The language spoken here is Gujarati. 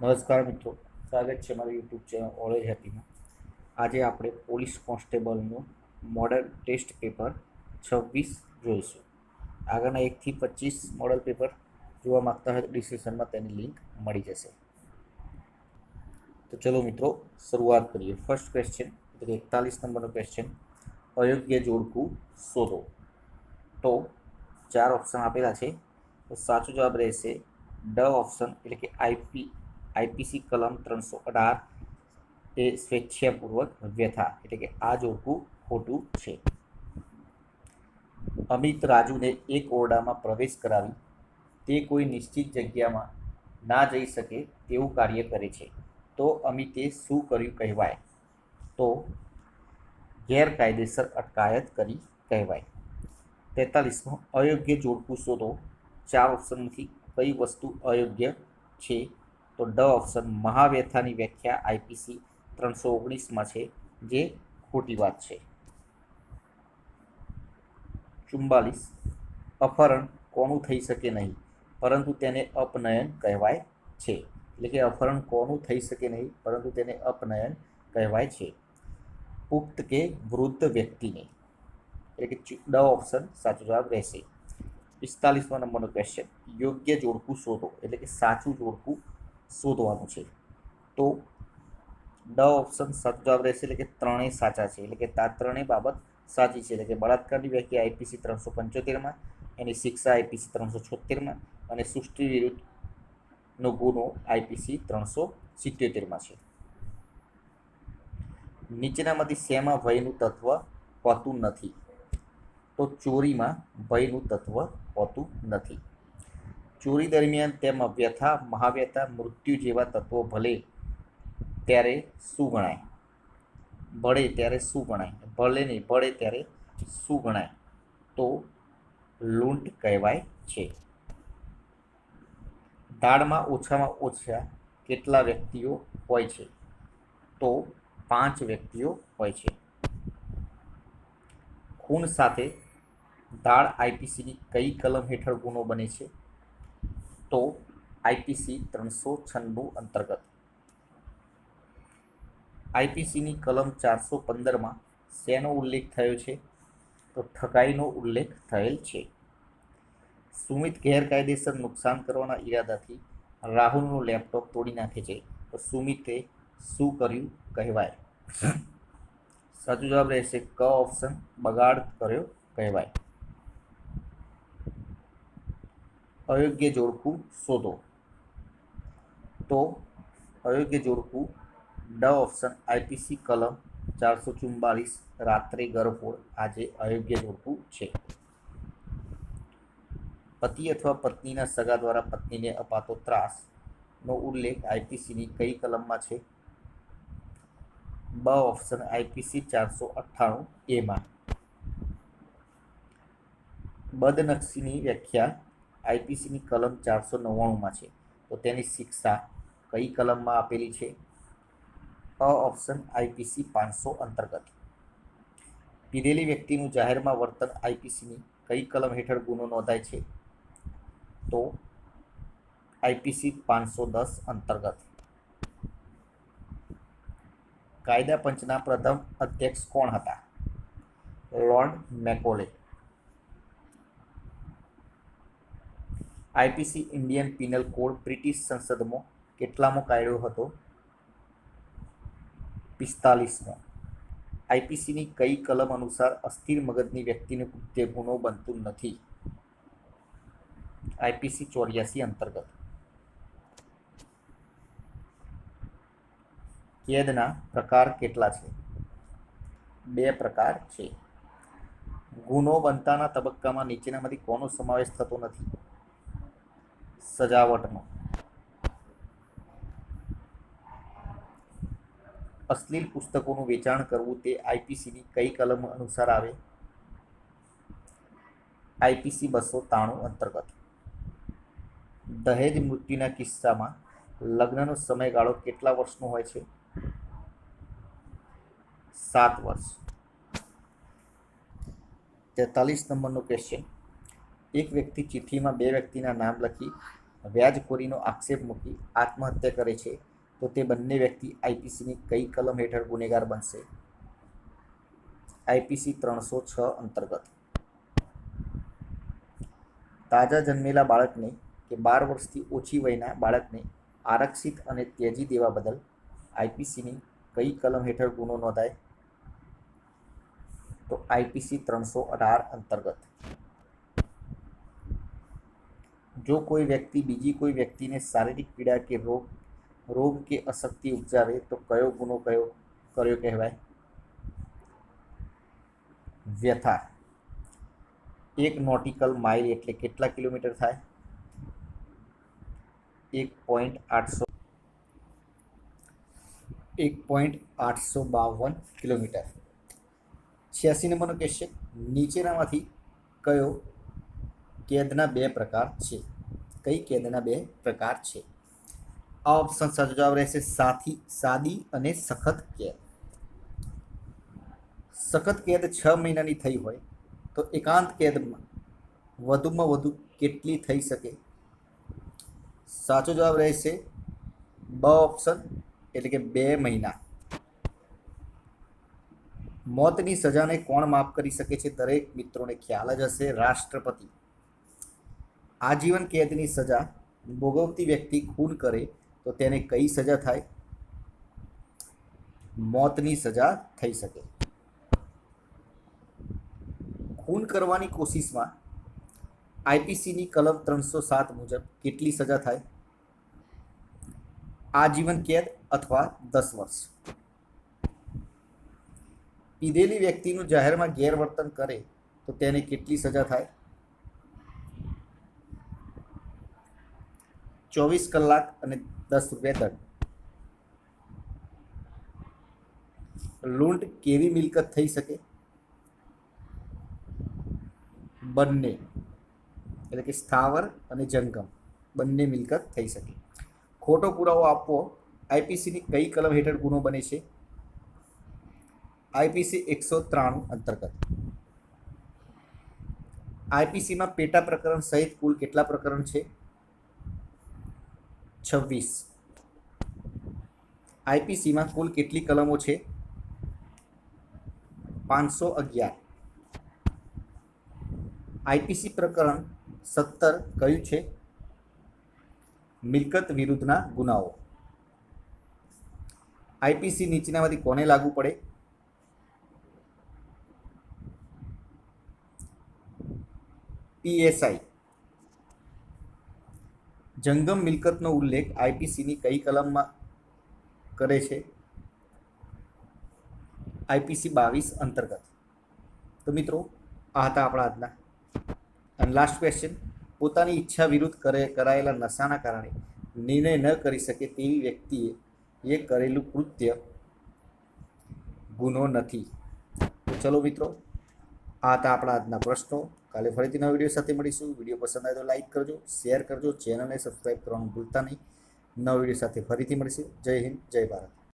નમસ્કાર મિત્રો, સ્વાગત છે મારી યુટ્યુબ ચેનલ ઓલેજ હેપીમાં. આજે આપણે પોલીસ કોન્સ્ટેબલનું મોડલ ટેસ્ટ પેપર 26 જોઈશું. આગળના 1 થી 25 મોડલ પેપર જોવા માગતા હોય તો ડિસ્ક્રિપ્શનમાં તેની લિંક મળી જશે. તો ચલો મિત્રો, શરૂઆત કરીએ. ફર્સ્ટ ક્વેશ્ચન એટલે 41 નંબરનો ક્વેશ્ચન, અયોગ્ય જોડકું શોધો. તો 4 ઓપ્શન આપેલા છે. તો સાચો જવાબ રહેશે ડ ઓપ્શન, એટલે કે આઈપીસી કલમ 318 એ સ્વેચ્છાપૂર્વક વ્યથા, એટલે કે આ જોડકું ખોટું છે. અમિત રાજુને એક ઓરડામાં પ્રવેશ કરાવી તે કોઈ નિશ્ચિત જગ્યામાં ના જઈ શકે તેવું કાર્ય કરે છે, તો અમિતે શું કર્યું કહેવાય? તો ગેરકાયદેસર અટકાયત કરી કહેવાય. 43મો, અયોગ્ય જોડકું શોધો. 4 ઓપ્શનમાંથી કઈ વસ્તુ અયોગ્ય છે? તો ડ ઓપ્શન, મહાવ્યથાની વ્યાખ્યા આઈપીસી 319માં છે, જે ખોટી વાત છે. 44, અપહરણ કોનું થઈ શકે નહીં પરંતુ તેને અપનયન કહેવાય છે, એટલે કે અપહરણ કોનું થઈ શકે નહીં પરંતુ તેને અપનયન કહેવાય છે. પુખ્ત કે વૃદ્ધ વ્યક્તિને, એટલે કે ડ ઓપ્શન સાચો જવાબ રહેશે. 45મો નંબરનો ક્વેશ્ચન, યોગ્ય જોડકું શોધો, એટલે કે સાચું જોડકું શોધવાનું છે. તો ડ ઓપ્શન સાચો જવાબ રહેશે, એટલે કે ત્રણેય સાચા છે, એટલે કે આ ત્રણેય બાબત સાચી છે. એટલે કે બળાત્કારની વ્યાખ્યા આઈપીસી 375માં, એની શિક્ષા આઈપીસી 376માં અને સૃષ્ટિ વિરુદ્ધનો ગુનો આઈપીસી 377માં છે. નીચેનામાંથી શેમાં ભયનું તત્વ હોતું નથી? તો ચોરીમાં ભયનું તત્વ હોતું નથી. ચોરી દરમિયાન તેમાં વ્યથા, મહાવ્યથા, મૃત્યુ જેવા તત્વો ભલે ત્યારે શું ગણાય? ભળે ત્યારે શું ગણાય? ભલે નહીં, ભળે ત્યારે શું ગણાય? તો લૂંટ કહેવાય છે. દાળમાં ઓછામાં ઓછા કેટલા વ્યક્તિઓ હોય છે? તો 5 વ્યક્તિઓ હોય છે. ખૂન સાથે દાળ આઈપીસીની કઈ કલમ હેઠળ ગુનો બને છે? તો આઈપીસી 396 અંતર્ગત. આઈપીસીની કલમ 415માં શેનો ઉલ્લેખ થયો છે? તો ઠગાઈનો ઉલ્લેખ થયેલ છે. સુમિત ગેરકાયદેસર નુકસાન કરવાના ઈરાદાથી રાહુલનું લેપટોપ તોડી નાખે છે, તો સુમિતે શું કર્યું કહેવાય? સાચો જવાબ રહેશે ક ઓપ્શન, બગાડ કર્યો કહેવાય. અયોગ્ય જોડકું શોધો. તો અયોગ્ય જોડકું ડ ઓપ્શન, આઈપીસી કલમ 444 રાત્રે ગરફોડ આજે અયોગ્ય જોડકું છે. પતિ અથવા પત્નીના સગા દ્વારા પત્નીને અપાતો ત્રાસનો ઉલ્લેખ આઈપીસીની કઈ કલમમાં છે? બ ઓપ્શન, આઈપીસી 498 એમાં. બદનક્ષીની વ્યાખ્યા આઈપીસીની કલમ 499માં છે, તો તેની શિક્ષા કઈ કલમમાં આપેલી છે? અ ઓપ્શન, આઈપીસી 500 અંતર્ગત. પીધેલી વ્યક્તિનું જાહેરમાં વર્તન આઈપીસીની કઈ કલમ હેઠળ ગુનો નોંધાય છે? તો આઈપીસી 510 અંતર્ગત. કાયદા પંચના પ્રથમ અધ્યક્ષ કોણ હતા? Lord Macaulay. IPC Indian penal code British સંસદમાં કેટલામો કાયદો હતો? 45મો. આઈપીસીની કઈ કલમ અનુસાર અસ્થિર મગજની વ્યક્તિનું કૃત્ય ગુનો બનતું નથી? આઈપીસી 84 અંતર્ગત. કેદના પ્રકાર કેટલા છે? 2 પ્રકાર છે. ગુનો બનતાના તબક્કામાં નીચેનામાંથી કોનો સમાવેશ થતો નથી? સજાવટનો. અશ્લીલ પુસ્તકોનું વેચાણ કરવું તે આઈપીસીની કઈ કલમ અનુસાર આવે? આઈપીસી 293 અંતર્ગત. દહેજ મૃત્યુના કિસ્સામાં લગ્નનો સમયગાળો કેટલા વર્ષનો હોય છે? 7 વર્ષ. 43 નંબરનો ક્વેશ્ચન, એક વ્યક્તિ ચિઠ્ઠીમાં 2 વ્યક્તિના નામ લખી વ્યાજખોરીનો આક્ષેપ મૂકી આત્મહત્યા કરે છે તો તે બંને વ્યક્તિ આઈપીસીની કઈ કલમ હેઠળ ગુનેગાર બનશે? આઈપીસી 306 અંતર્ગત. તાજા જન્મેલા બાળકને કે 12 વર્ષથી ઓછી વયના બાળકને આરક્ષિત અને ત્યજી દેવા બદલ આઈપીસીની કઈ કલમ હેઠળ ગુનો નોંધાય? તો આઈપીસી 318 અંતર્ગત. જો કોઈ વ્યક્તિ બીજી કોઈ વ્યક્તિને શારીરિક પીડા કે રોગ કે અશક્તિ ઉપજાવે તો કયો ગુનો કર્યો કહેવાય? વ્યથા. 1 નોટિકલ માઇલ એટલે કેટલા કિલોમીટર થાય? 1.852 કિલોમીટર. 86 નંબરનો ક્વેશ્ચન, નીચેનામાંથી કયો કેદના બે પ્રકાર છે? કઈ કેદના બે પ્રકાર છે? આ ઓપ્શન સાચો જવાબ રહેશે સાદી અને સખત કેદ. સખત કેદ 6 મહિનાની થઈ હોય તો એકાંત કેદમાં વધુમાં વધુ કેટલી થઈ શકે? સાચો જવાબ રહેશે બ ઓપ્શન એટલે કે 2 મહિના. મોતની સજાને કોણ માફ કરી શકે છે? દરેક મિત્રોને ખ્યાલ જ હશે, રાષ્ટ્રપતિ. આજીવન કેદની સજા ભોગવતી વ્યક્તિ ખૂન કરે તો તેને કઈ સજા થાય? મોતની સજા થઈ શકે. ખૂન કરવાની કોશિશમાં આઈપીસીની કલમ 307 મુજબ કેટલી સજા થાય? આજીવન કેદ અથવા 10 વર્ષ. પીધેલી વ્યક્તિનું જાહેરમાં ગેરવર્તન કરે તો તેને કેટલી સજા થાય? 24 કલાક અને 10 રૂપિયા દંડ. લૂંટ કેવી મિલકત થઈ શકે? બંને, એટલે કે સ્થાવર અને જંગમ બંને મિલકત થઈ શકે. ખોટો પુરાવો આપવો આઈપીસીની કઈ કલમ હેઠળ ગુનો બને છે? આઈપીસી 193 અંતર્ગત. આઈપીસીમાં પેટા પ્રકરણ સહિત કુલ કેટલા પ્રકરણ છે? 26. આઈપીસીમાં કુલ કેટલી કલમો છે? 511. આઈપીસી પ્રકરણ 17 કયું છે? મિલકત વિરુદ્ધના ગુનાઓ. આઈપીસી નીચેનામાંથી કોને લાગુ પડે? પીએસઆઈ. જંગમ મિલકતનો ઉલ્લેખ આઈપીસીની કઈ કલમમાં કરે છે? આઈપીસી 22 અંતર્ગત. તો મિત્રો આ હતા આપણા આજના. અને લાસ્ટ ક્વેશ્ચન, પોતાની ઈચ્છા વિરુદ્ધ કરાયેલા નશાના કારણે નિર્ણય ન કરી શકે તેવી વ્યક્તિએ એ કરેલું કૃત્ય ગુનો નથી. તો ચલો મિત્રો, આ હતા આપણા આજના પ્રશ્નો. કાલે ફરીથી નવા વિડીયો સાથે મળીશું. વિડીયો પસંદ આવે તો લાઈક કરજો, શેર કરજો, ચેનલને સબસ્ક્રાઈબ કરવાનું ભૂલતા નહીં. નવા વિડીયો સાથે ફરીથી મળીશું. જય હિન્દ, જય ભારત.